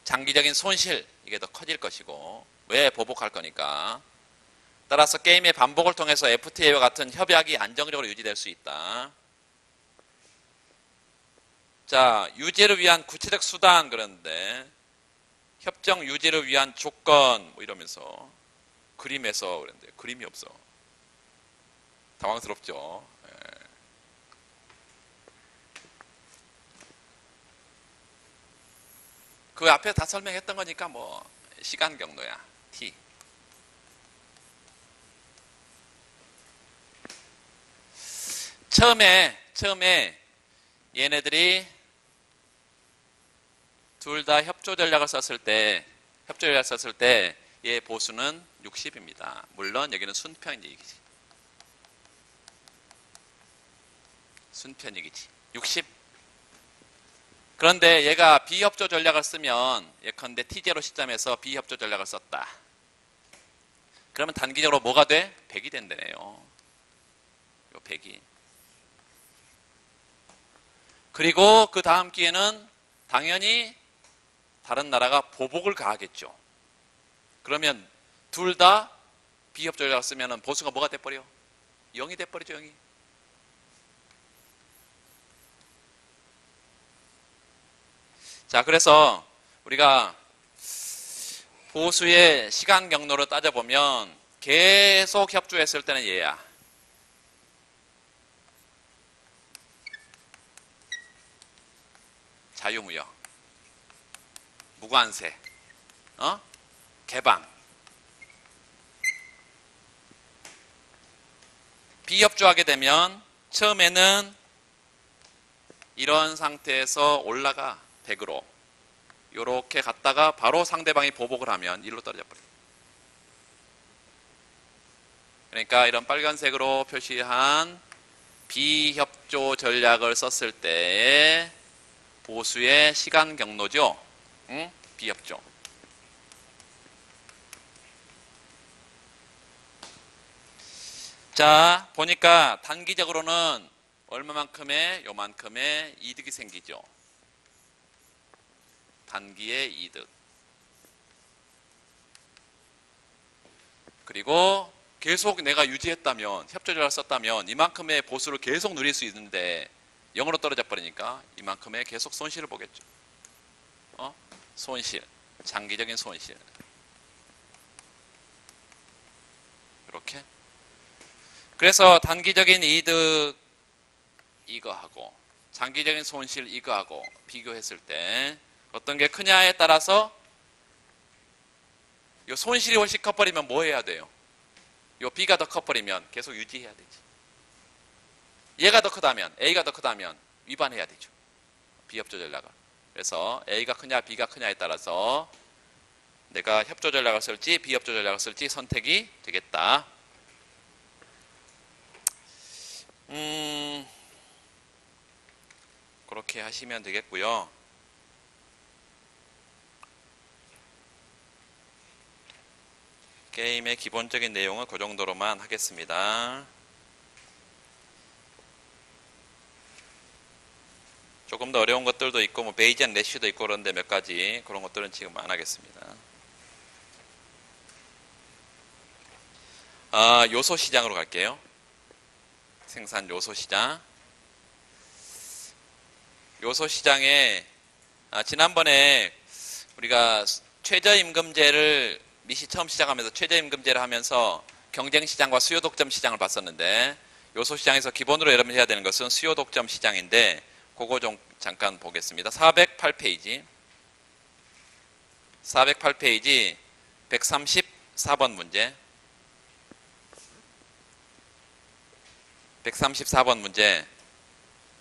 장기적인 손실 이게 더 커질 것이고, 왜? 보복할 거니까. 따라서 게임의 반복을 통해서 FTA와 같은 협약이 안정적으로 유지될 수 있다. 자, 유지를 위한 구체적 수단 그런데 협정 유지를 위한 조건 뭐 이러면서 그림에서 그랬는데 그림이 없어. 당황스럽죠. 그 앞에 다 설명했던 거니까 뭐 시간 경로야. T. 처음에 얘네들이 둘 다 협조 전략을 썼을 때 얘 보수는 60입니다. 물론 여기는 순편 얘기지. 순편 얘기지. 60. 그런데 얘가 비협조 전략을 쓰면 예컨대 T0 시점에서 비협조 전략을 썼다. 그러면 단기적으로 뭐가 돼? 100이 된다네요. 요 100이. 그리고 그 다음 기회는 당연히 다른 나라가 보복을 가하겠죠. 그러면 둘 다 비협조 전략을 쓰면 보수가 뭐가 돼버려? 0이 돼버리죠. 0이. 자, 그래서 우리가 보수의 시간 경로를 따져보면 계속 협조했을 때는 얘야. 자유무역, 무관세, 개방. 비협조하게 되면 처음에는 이런 상태에서 올라가 100으로 이렇게 갔다가 바로 상대방이 보복을 하면 1로 떨어져 버려요. 그러니까 이런 빨간색으로 표시한 비협조 전략을 썼을 때 보수의 시간 경로죠. 응? 비협조. 자, 보니까 단기적으로는 얼마만큼의 요만큼의 이득이 생기죠. 단기의 이득. 그리고 계속 내가 유지했다면, 협조전략을 썼다면 이만큼의 보수를 계속 누릴 수 있는데 0으로 떨어져 버리니까 이만큼의 계속 손실을 보겠죠. 손실. 장기적인 손실. 이렇게. 그래서 단기적인 이득 이거하고 장기적인 손실 이거하고 비교했을 때 어떤 게 크냐에 따라서 요 손실이 훨씬 커버리면 뭐 해야 돼요? 요 B가 더 커버리면 계속 유지해야 되지. 얘가 더 크다면, A가 더 크다면 위반해야 되죠. 비협조 전략을. 그래서 A가 크냐 B가 크냐에 따라서 내가 협조 전략을 쓸지 비협조 전략을 쓸지 선택이 되겠다. 그렇게 하시면 되겠고요. 게임의 기본적인 내용은 그 정도로만 하겠습니다. 조금 더 어려운 것들도 있고 뭐 베이지안 래쉬도 있고 그런데 몇 가지 그런 것들은 지금 안 하겠습니다. 요소 시장으로 갈게요. 생산 요소 시장. 요소 시장에 지난번에 우리가 최저임금제를 미시 처음 시작하면서 최저임금제를 하면서 경쟁시장과 수요독점 시장을 봤었는데 요소시장에서 기본으로 여러분이 해야 되는 것은 수요독점 시장인데 그거 좀 잠깐 보겠습니다. 408페이지 134번 문제 134번 문제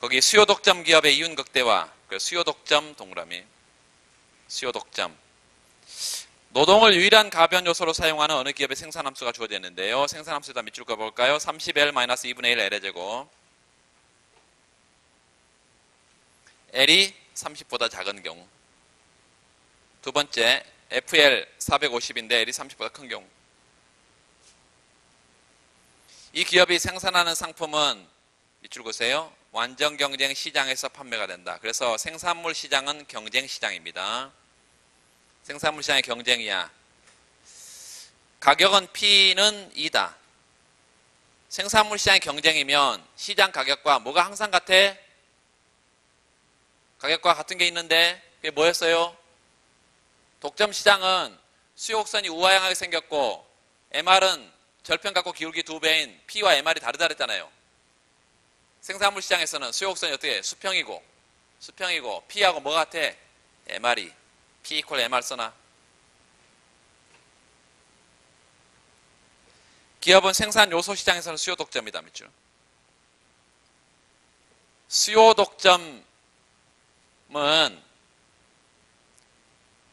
거기 수요독점 기업의 이윤 극대화 수요독점 동그라미 수요독점 노동을 유일한 가변 요소로 사용하는 어느 기업의 생산함수가 주어졌는데요. 생산함수에다 밑줄 그어볼까요? 30L-2분의 1 L의 제곱. L이 30보다 작은 경우. 두 번째, FL 450인데 L이 30보다 큰 경우. 이 기업이 생산하는 상품은 밑줄 그으세요. 완전 경쟁 시장에서 판매가 된다. 그래서 생산물 시장은 경쟁 시장입니다. 생산물 시장의 경쟁이야. 가격은 P는 2다. 생산물 시장의 경쟁이면 시장 가격과 뭐가 항상 같아? 가격과 같은 게 있는데 그게 뭐였어요? 독점 시장은 수요 곡선이 우하향하게 생겼고 MR은 절편각고 기울기 2배인 P와 MR이 다르다 그랬잖아요. 생산물 시장에서는 수요 곡선이 어떻게 해? 수평이고 P하고 뭐 같아? MR이 P 이퀄 MR 써놔. 기업은 생산 요소 시장에서는 수요 독점이다. 밑줄. 수요 독점은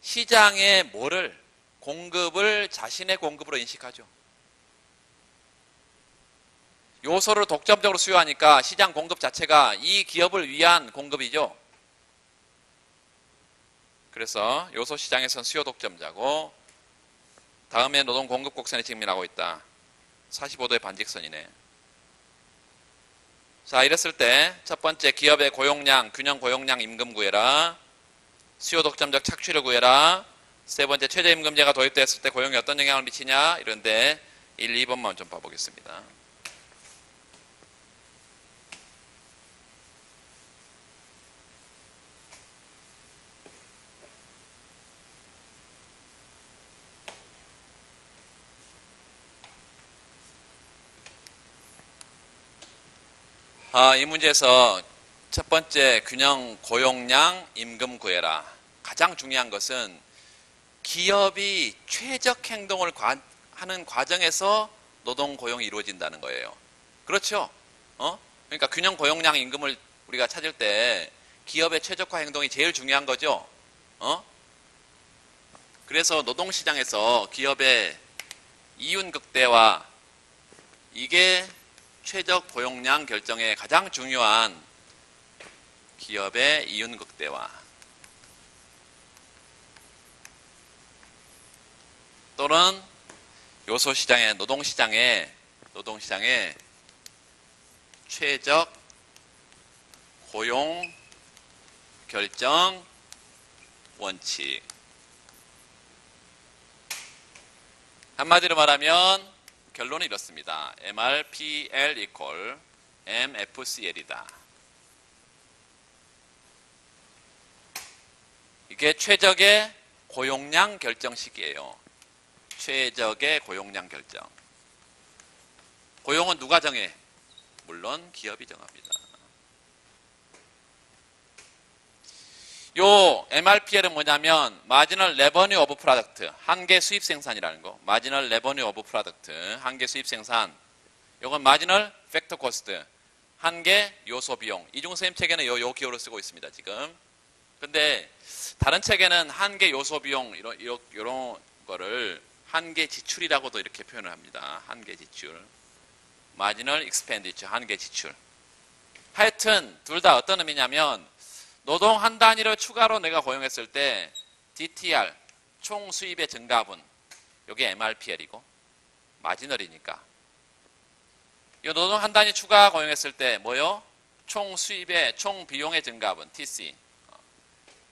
시장의 뭐를 공급을 자신의 공급으로 인식하죠. 요소를 독점적으로 수요하니까 시장 공급 자체가 이 기업을 위한 공급이죠. 그래서 요소 시장에선 수요 독점자고 다음에 노동 공급 곡선이 직면하고 있다. 45도의 반직선이네. 자, 이랬을 때 첫 번째 기업의 고용량, 균형 고용량 임금 구해라. 수요 독점적 착취를 구해라. 세 번째, 최저임금제가 도입됐을 때 고용에 어떤 영향을 미치냐 이런데 1, 2번만 좀 봐보겠습니다. 이 문제에서 첫 번째, 균형 고용량 임금 구해라. 가장 중요한 것은 기업이 최적 행동을 하는 과정에서 노동 고용이 이루어진다는 거예요. 그렇죠? 그러니까 균형 고용량 임금을 우리가 찾을 때 기업의 최적화 행동이 제일 중요한 거죠. 그래서 노동시장에서 기업의 이윤 극대화, 이게 최적 고용량 결정의 가장 중요한 기업의 이윤 극대화 또는 요소시장의 노동시장의 최적 고용 결정 원칙. 한마디로 말하면 결론은 이렇습니다. MRPL equal MFCL이다. 이게 최적의 고용량 결정식이에요. 최적의 고용량 결정. 고용은 누가 정해? 물론 기업이 정합니다. 요 MRPL은 뭐냐면 마지널 레버뉴 오브 프로덕트, 한계 수입 생산이라는 거. 마지널 레버뉴 오브 프로덕트, 한계 수입 생산. 요건 마지널 팩터 코스트, 한계 요소 비용. 이중선생님 책에는 요 기호를 쓰고 있습니다, 지금. 근데 다른 책에는 한계 요소 비용 이런 거를 한계 지출이라고도 이렇게 표현을 합니다. 한계 지출. 마지널 익스펜디처, 한계 지출. 하여튼 둘 다 어떤 의미냐면 노동 한 단위를 추가로 내가 고용했을 때 DTR, 총 수입의 증가분, 이게 MRPL이고 마지널이니까. 이 노동 한 단위 추가 고용했을 때 뭐요? 총 수입의, 총 비용의 증가분, TC.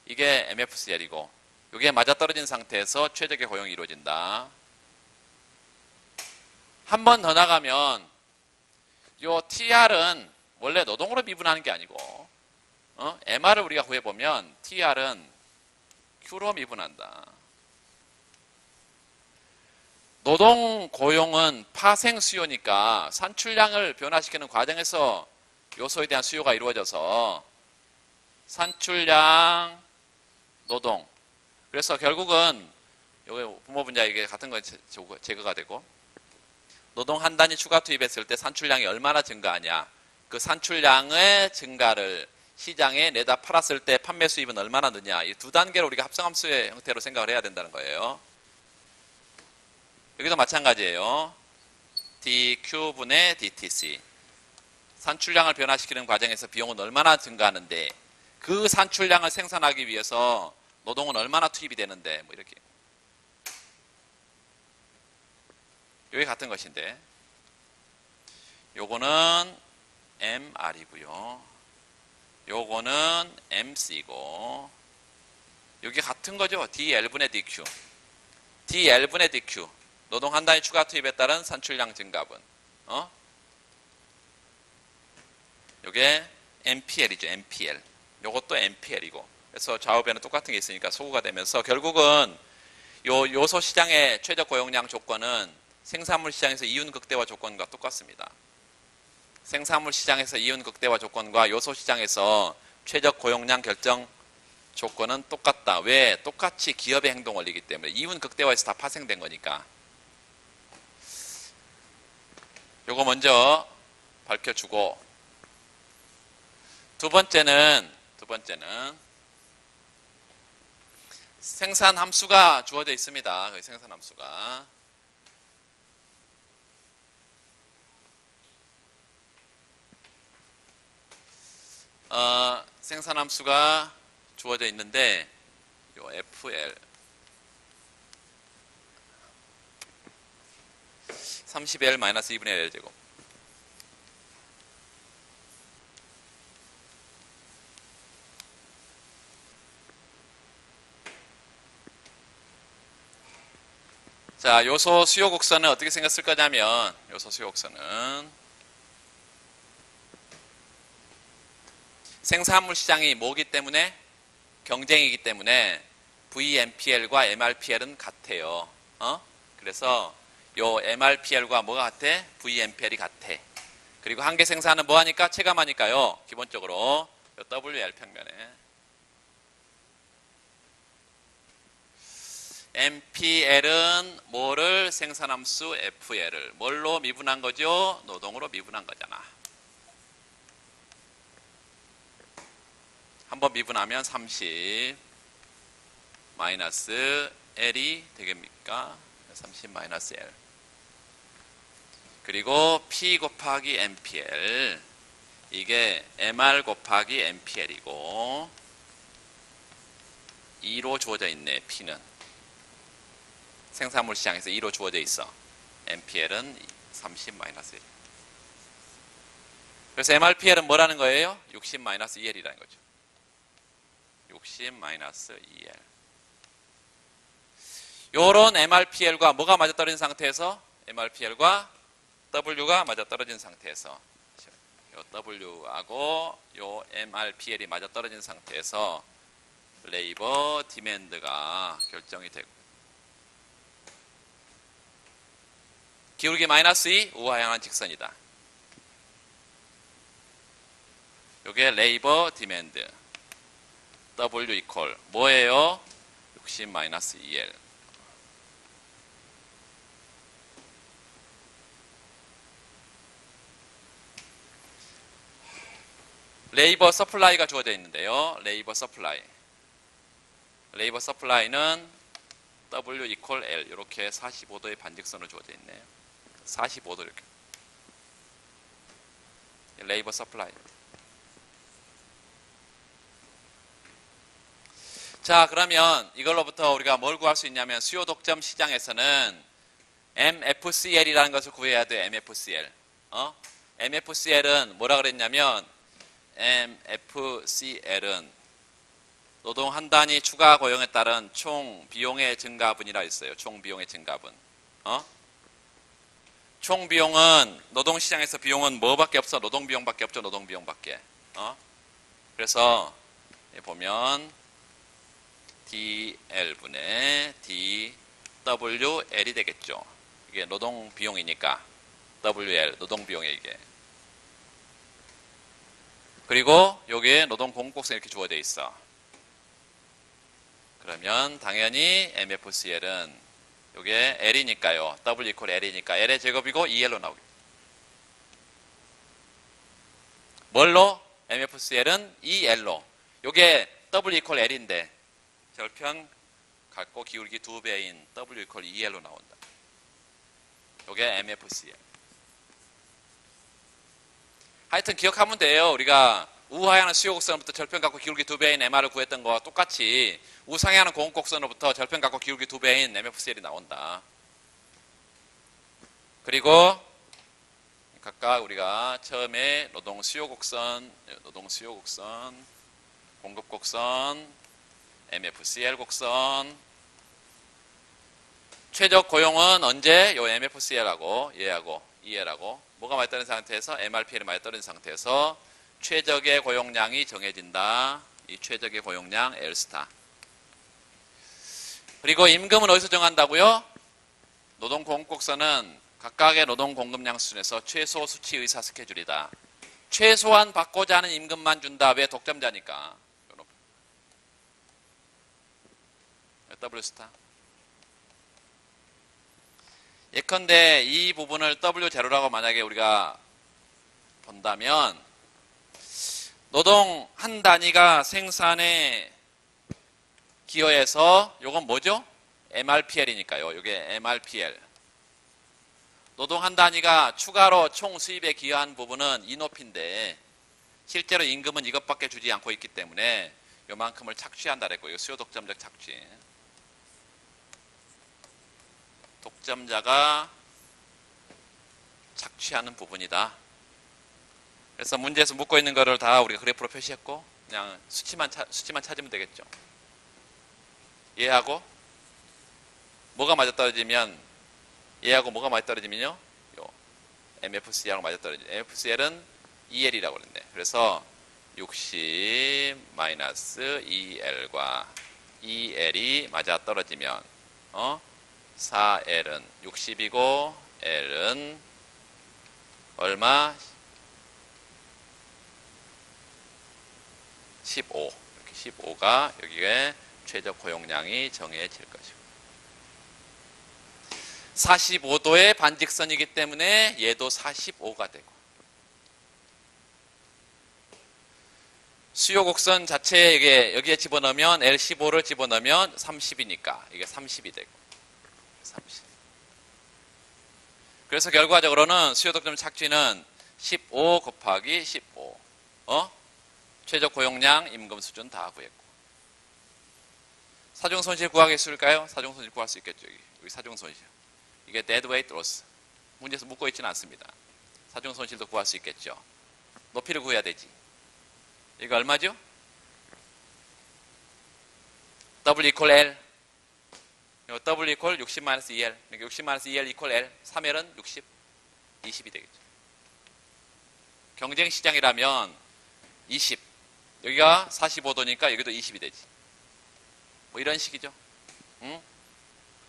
이게 MFCL이고 이게 맞아떨어진 상태에서 최적의 고용이 이루어진다. 한 번 더 나가면 요 TR은 원래 노동으로 미분하는 게 아니고 MR을 우리가 구해보면 TR은 Q로 미분한다. 노동 고용은 파생 수요니까 산출량을 변화시키는 과정에서 요소에 대한 수요가 이루어져서 산출량 노동. 그래서 결국은 여기 부모 분야 이게 같은 거 제거가 되고 노동 한 단위 추가 투입했을 때 산출량이 얼마나 증가하냐. 그 산출량의 증가를 시장에 내다 팔았을 때 판매 수입은 얼마나 느냐. 이 두 단계를 우리가 합성함수의 형태로 생각을 해야 된다는 거예요. 여기도 마찬가지예요. DQ분의 DTC. 산출량을 변화시키는 과정에서 비용은 얼마나 증가하는데 그 산출량을 생산하기 위해서 노동은 얼마나 투입이 되는데 뭐 이렇게. 여기 같은 것인데 요거는 MR이고요. 요거는 MC고 여기 같은 거죠. DL분의 DQ. DL분의 DQ. 노동 한 단위 추가 투입에 따른 산출량 증가분. 요게 MPL이죠. MPL. 요것도 MPL이고. 그래서 좌우변은 똑같은 게 있으니까 소구가 되면서 결국은 요 요소 시장의 최적 고용량 조건은 생산물 시장에서 이윤 극대화 조건과 똑같습니다. 생산물 시장에서 이윤 극대화 조건과 요소 시장에서 최적 고용량 결정 조건은 똑같다. 왜? 똑같이 기업의 행동 원리이기 때문에 이윤 극대화에서 다 파생된 거니까. 요거 먼저 밝혀주고 두 번째는 생산 함수가 주어져 있습니다. 그 생산 함수가 생산함수가 주어져 있는데 요 FL 30L-2분의 L 제곱 자, 요소 수요 곡선은 어떻게 생겼을 거냐면, 요소 수요 곡선은 생산물 시장이 뭐기 때문에? 경쟁이기 때문에 VMPL과 MRPL은 같아요. 그래서 요 MRPL과 뭐가 같아? VMPL이 같아. 그리고 한계 생산은 뭐 하니까? 체감하니까요. 기본적으로 요 WL 평면에 MPL은 뭐를 생산함수 FL을 뭘로 미분한 거죠? 노동으로 미분한 거잖아. 한번 미분하면 30 마이너스 L이 되겠습니까? 30 마이너스 L. 그리고 P 곱하기 MPL. 이게 MR 곱하기 MPL이고 2로 주어져 있네. P는 생산물 시장에서 2로 주어져 있어. MPL은 30 마이너스 1. 그래서 MRPL은 뭐라는 거예요? 60 마이너스 2L이라는 거죠. 60 마이너스 2L. 요런 MRPL과 뭐가 맞아떨어진 상태에서? MRPL과 W가 맞아떨어진 상태에서 요 W하고 요 MRPL이 맞아떨어진 상태에서 레이버 디맨드가 결정이 되고 기울기 마이너스 2 우하 향한 직선이다. 요게 레이버 디맨드 W 이퀄 뭐예요? 60 마이너스 2L. 레이버 서플라이가 주어져 있는데요. 레이버 서플라이. 레이버 서플라이는 W 이퀄 L 이렇게 45도의 반직선으로 주어져 있네요. 45도 이렇게. 레이버 서플라이. 자, 그러면 이걸로부터 우리가 뭘 구할 수 있냐면 수요 독점 시장에서는 MFCL이라는 것을 구해야 돼. MFCL. MFCL은 뭐라 그랬냐면 MFCL은 노동 한 단위 추가 고용에 따른 총 비용의 증가분이라 있어요. 총 비용의 증가분. 총 비용은 노동 시장에서 비용은 뭐밖에 없어? 노동 비용밖에 없죠. 노동 비용밖에. 그래서 보면 DL분의 DWL이 되겠죠. 이게 노동 비용이니까 WL 노동 비용이 이게. 그리고 여기에 노동 공급곡선 이렇게 주어져 있어. 그러면 당연히 MFCL은 요게 L이니까요. W 이퀄 L이니까 L의 제곱이고 2L로 나오겠죠. 뭘로? MFCL은 2L로. 요게 W 이퀄 L인데 절편 갖고 기울기 2배인 W 이퀄 2L로 나온다. 요게 MFCL. 하여튼 기억하면 돼요. 우리가 우하향하는 수요 곡선으로부터 절편 갖고 기울기 2배인 MR을 구했던 거와 똑같이 우상향하는 공급 곡선으로부터 절편 갖고 기울기 2배인 MFCL이 나온다. 그리고 각각 우리가 처음에 노동 수요 곡선, 공급 곡선, MFCL 곡선, 최적 고용은 언제? 요 MFCL하고 얘하고 EL하고 뭐가 맞닿는 상태에서 MRPL이 맞닿는 상태에서 최적의 고용량이 정해진다. 이 최적의 고용량 L스타. 그리고 임금은 어디서 정한다고요? 노동 공급곡선은 각각의 노동 공급량 수준에서 최소 수치 의사 스케줄이다. 최소한 받고자 하는 임금만 준다. 왜? 독점자니까. W스타. 예컨대 이 부분을 W0라고 만약에 우리가 본다면 노동 한 단위가 생산에 기여해서 요건 뭐죠? MRPL이니까요. 요게 MRPL. 노동 한 단위가 추가로 총 수입에 기여한 부분은 인오피인데 실제로 임금은 이것밖에 주지 않고 있기 때문에 요만큼을 착취한다 그랬고 이거 수요 독점적 착취. 독점자가 착취하는 부분이다. 그래서 문제에서 묻고 있는 거를 다 우리가 그래프로 표시했고 그냥 수치만 찾으면 되겠죠. 얘하고 뭐가 맞아떨어지면 얘하고 뭐가 맞아 떨어지면요? 요 MFC하고 맞아 떨어지죠. MFCL은 EL이라고 그랬네. 그래서 60 마이너스 EL과 EL이 맞아 떨어지면 4L은 60이고 L은 얼마? 15. 이렇게 15가 여기에 최적 고용량이 정해질 것이고 45도의 반직선이기 때문에 얘도 45가 되고 수요 곡선 자체에 여기에 집어넣으면 L15를 집어넣으면 30이니까 이게 30이 되고 30. 그래서 결과적으로는 수요 독점 착취는 15 곱하기 15 최적 고용량 임금 수준 다 구했고 사중 손실 구하겠을까요? 사중 손실 구할 수 있겠죠. 여기 사중 손실 이게 dead weight loss 문제에서 묶고 있지는 않습니다. 사중 손실도 구할 수 있겠죠. 높이를 구해야 되지. 이거 얼마죠? W equal L. W equal 60 마이너스 2L. 그러니까 60 마이너스 2L equal L. 3L은 60, 20이 되겠죠. 경쟁 시장이라면 20. 여기가 45도니까 여기도 20이 되지. 뭐 이런 식이죠. 응?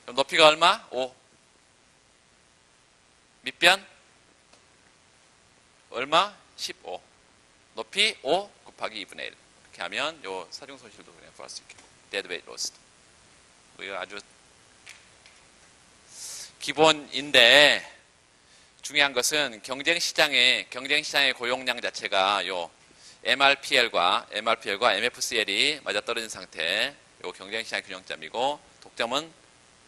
그럼 높이가 얼마? 5. 밑변? 얼마? 15. 높이 5 곱하기 2분의 1. 이렇게 하면 요 사중 손실도 그냥 구할 수 있겠고. dead weight loss. 이거 아주 기본인데 중요한 것은 경쟁 시장의 고용량 자체가 요 MRPL과 MFCL이 맞아떨어진 상태. 요 경쟁 시장의 균형점이고 독점은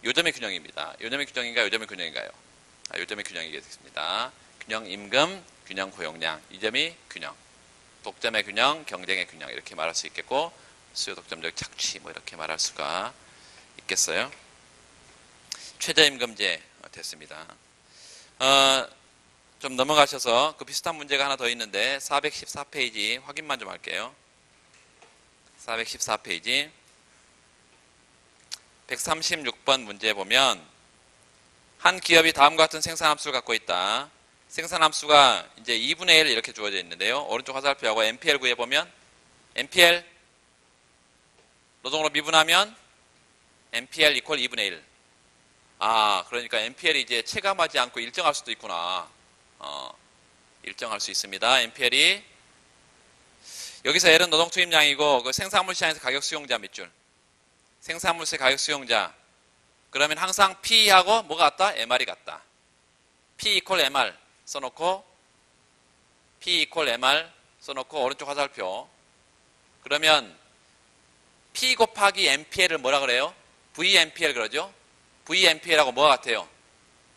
요점의 균형입니다. 요점의 균형인가요? 요점의 균형인가요? 요점의 균형이겠습니다. 균형 임금, 균형 고용량. 이 점이 균형. 독점의 균형, 경쟁의 균형 이렇게 말할 수 있겠고 수요 독점적 착취 뭐 이렇게 말할 수가 있겠어요. 최저임금제 됐습니다. 좀 넘어가셔서 그 비슷한 문제가 하나 더 있는데 414페이지 확인만 좀 할게요. 414페이지 136번 문제 보면 한 기업이 다음과 같은 생산함수를 갖고 있다. 생산함수가 이제 2분의 1 이렇게 주어져 있는데요. 오른쪽 화살표하고 MPL 구해보면 MPL 노동으로 미분하면 MPL 이퀄 2분의 1. 그러니까 MPL이 이제 체감하지 않고 일정할 수도 있구나. 일정할 수 있습니다. MPL이 여기서 L은 노동 투입량이고 그 생산물 시장에서 가격 수용자 밑줄. 생산물세 가격 수용자. 그러면 항상 P하고 뭐가 같다? MR이 같다. P 이퀄 MR 써놓고 P 이퀄 MR 써놓고 오른쪽 화살표. 그러면 P 곱하기 MPL을 뭐라 그래요? VMPL 그러죠? VMPL하고 뭐가 같아요?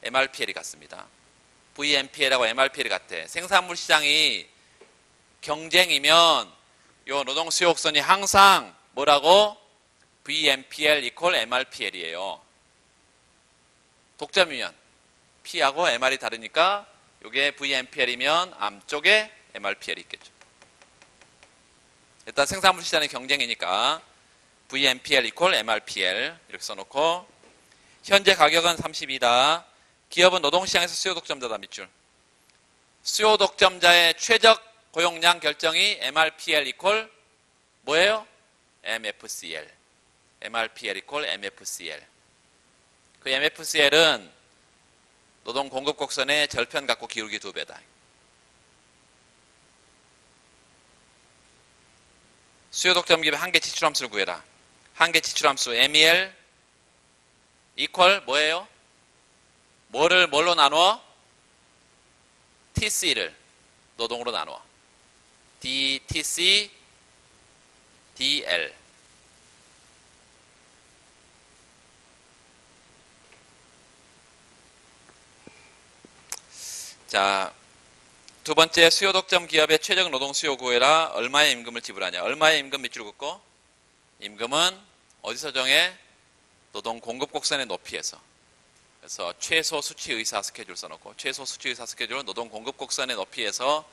MRPL이 같습니다. VMPL하고 MRPL이 같아. 생산물 시장이 경쟁이면 요 노동 수요 곡선이 항상 뭐라고? VMPL 이퀄 MRPL이에요. 독점이면 P하고 MR이 다르니까 요게 VMPL이면 암쪽에 MRPL이 있겠죠. 일단 생산물 시장의 경쟁이니까 VMPL 이퀄 MRPL 이렇게 써놓고 현재 가격은 30이다. 기업은 노동시장에서 수요 독점자다 밑줄. 수요 독점자의 최적 고용량 결정이 MRPL 이퀄 뭐예요? MFCL. MRPL 이퀄 MFCL. 그 MFCL은 노동 공급 곡선의 절편 갖고 기울기 2배다. 수요 독점 기업의 한계 지출함수를 구해라. 한계 지출함수 MEL 이퀄 뭐예요? 뭐를 뭘로 나누어? TC를 노동으로 나누어. DTC DL. 자, 두 번째 수요 독점 기업의 최적 노동 수요 구해라. 얼마의 임금을 지불하냐. 얼마의 임금 밑줄 긋고 임금은 어디서 정해? 노동 공급 곡선의 높이에서. 그래서 최소 수치 의사 스케줄 써놓고 최소 수치 의사 스케줄은 노동 공급 곡선의 높이에서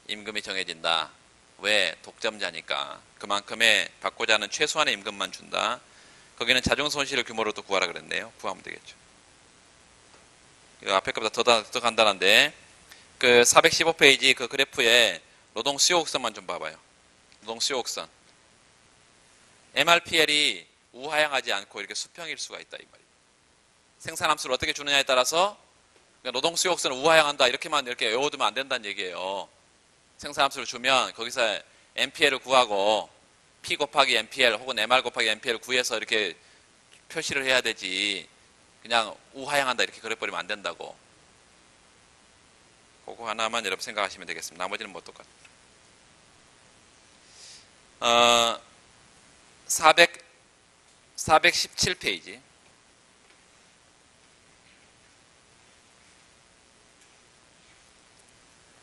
임금이 정해진다. 왜? 독점자니까. 그만큼의 받고자 하는 최소한의 임금만 준다. 거기는 자중 손실을 규모로 또 구하라 그랬네요. 구하면 되겠죠. 이거 앞에 것보다 더 간단한데 그 415페이지 그 그래프에 노동 수요 곡선만 좀 봐봐요. 노동 수요 곡선. MRPL이 우하향하지 않고 이렇게 수평일 수가 있다 이 말이에요. 생산함수를 어떻게 주느냐에 따라서 그러니까 노동 수요 곡선은 우하향한다 이렇게만 이렇게 외워두면 안 된다는 얘기예요. 생산함수를 주면 거기서 MPL을 구하고 P 곱하기 MPL 혹은 MR 곱하기 MPL을 구해서 이렇게 표시를 해야 되지 그냥 우하향한다 이렇게 그려버리면 안 된다고. 그거 하나만 여러분 생각하시면 되겠습니다. 나머지는 뭐 똑같아요. 417페이지.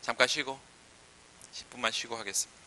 잠깐 쉬고 10분만 쉬고 하겠습니다.